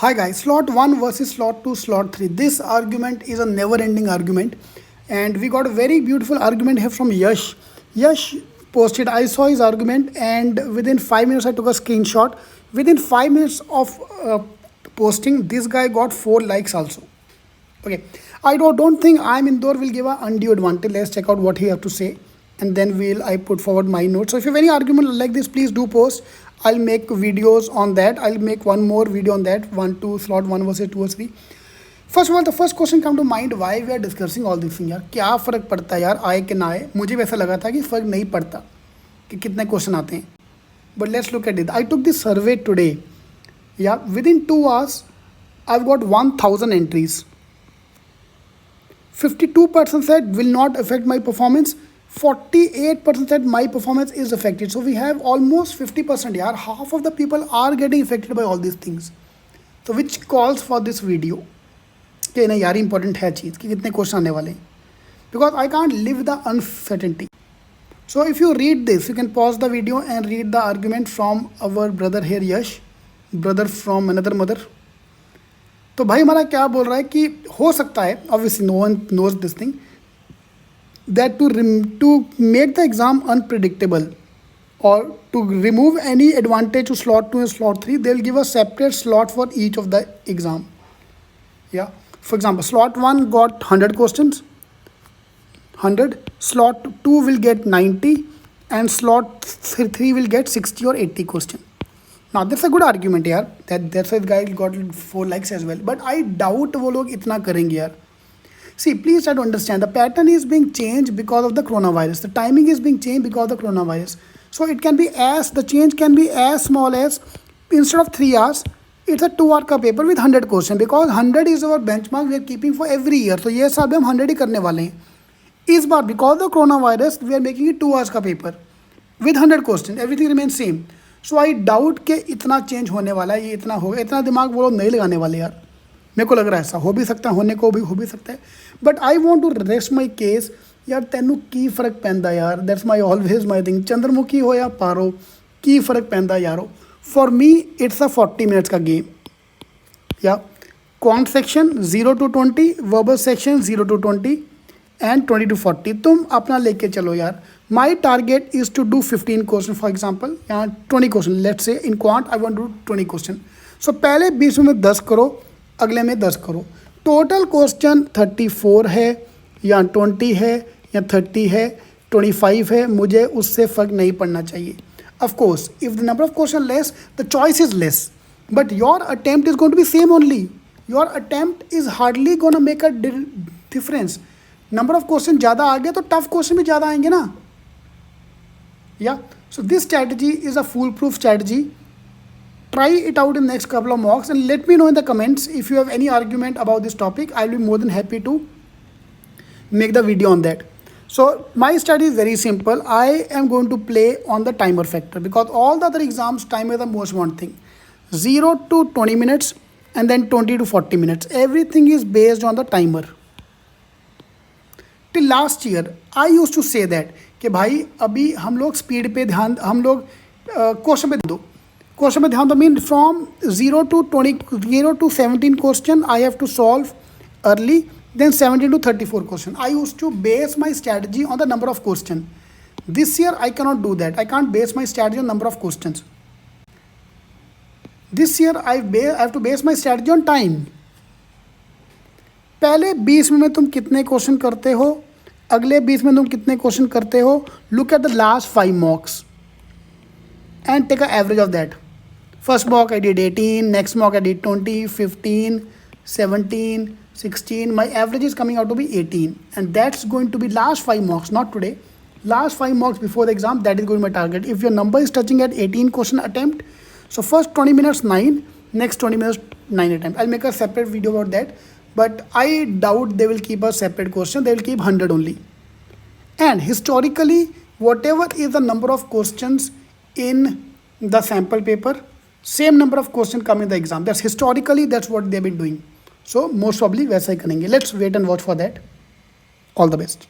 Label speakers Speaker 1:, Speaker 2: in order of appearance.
Speaker 1: Hi guys, slot 1 versus slot 2, slot 3. This argument is a never ending argument, and we got a very beautiful argument here from Yash. Yash posted, I saw his argument, and within 5 minutes I took a screenshot. Within 5 minutes of posting, this guy got 4 likes also. Okay, I don't think I'm Indore will give a undue advantage. Let's check out what he have to say, and then I put forward my notes. So if you have any argument like this, please do post. I'll make videos on that. I'll make one more video on that. 1, 2, slot 1 versus 2 or 3. First of all, the first question come to mind, why we are discussing all these things यार. क्या फ़र्क पड़ता है यार, आए कि ना आए. मुझे वैसा लगा था कि फ़र्क नहीं पड़ता कि कितने क्वेश्चन आते हैं. But let's look at it. I took this survey today. Yeah, within 2 hours, I've got 1,000 entries. 52% said will not affect my performance. 48% said my performance is affected. So we have almost 50%. यार, half of the people are getting affected by all these things. So which calls for this video. कि नहीं यार important है चीज़ कि कितने question आने वाले हैं. Because I can't live the uncertainty. So if you read this, you can pause the video and read the argument from our brother here Yash, brother from another mother. तो भाई हमारा क्या बोल रहा है कि हो सकता है, obviously no one knows this thing, that to make the exam unpredictable or to remove any advantage to slot 2 and slot 3, they'll give a separate slot for each of the exam. Yeah, for example, slot 1 got 100 questions, 100. Slot 2 will get 90, and slot 3 will get 60 or 80 questions. Now that's a good argument यार, that's why the guy got 4 likes as well. But I doubt वो लोग इतना करेंगे यार. See, please try to understand, the pattern is being changed because of the coronavirus. The timing is being changed because of the coronavirus. So it can be the change can be as small as, instead of 3 hours, it's a 2-hour का paper with 100 questions, because 100 is our benchmark we are keeping for every year. So ये साल भी हम 100 ही करने वाले हैं. इस बार because of the coronavirus we are making it 2 hours का paper with 100 questions. Everything remains same. So I doubt कि इतना चेंज होने वाला है, ये इतना होगा, इतना दिमाग वो लोग नहीं लगाने वाले यार. मेरे को लग रहा है ऐसा हो भी सकता है, होने को भी हो भी सकता है. But I want to rest my case. यार तेनू की फ़र्क पैंदा यार, that's my always my thing. Chandramukhi हो या पारो, की फ़र्क पैंदा यारो. For me it's a 40 minutes का game. Yeah quant section 0 to 20, verbal section 0 to 20 and 20 to 40. तुम अपना लेके चलो यार. My target is to do 15 question for example, या 20 question. Let's say in quant I want to do 20 question. So पहले 20 में 10 करो, अगले में 10 करो. टोटल क्वेश्चन 34 है या 20 है या 30 है, 25 है, मुझे उससे फ़र्क नहीं पड़ना चाहिए. Of course if the number of question less, the choice is less, but your attempt is going to be same only. Your attempt is hardly gonna make a difference. Number of question ज़्यादा आ गया तो tough question भी ज़्यादा आएंगे ना. Yeah so this strategy is a foolproof strategy. Try it out in next couple of mocks and let me know in the comments if you have any argument about this topic. I'll be more than happy to make the video on that. So my study is very simple. I am going to play on the timer factor, because all the other exams timer is the most important thing. 0 to 20 minutes and then 20 to 40 minutes. Everything is based on the timer. Till last year I used to say that कि भाई अभी हम लोग speed पे ध्यान, हम लोग question पे दो, क्वेश्चन में ध्यान दो. Mean from 0 to 17 question I have to solve early, then 17 to 34 question. I use to base my strategy on the number of question. This year I can not do that. I can't base my strategy on number of question. This year I have to base my strategy on time. पहले 20 में तुम कितने question करते हो, अगले 20 में तुम कितने क्वेश्चन करते हो. Look at the last 5 मॉक्स and take an average of that. First mock I did 18, next mock I did 20, 15, 17, 16. My average is coming out to be 18, and that's going to be last 5 mocks, not today. Last 5 mocks before the exam, that is going to be my target. If your number is touching at 18 question attempt, so first 20 minutes 9, next 20 minutes 9 attempt. I'll make a separate video about that, but I doubt they will keep a separate question. They will keep 100 only. And historically, whatever is the number of questions in the sample paper, same number of questions come in the exam. That's historically, that's what they've been doing. So most probably वैसा ही करेंगे. Let's wait and watch for that. All the best.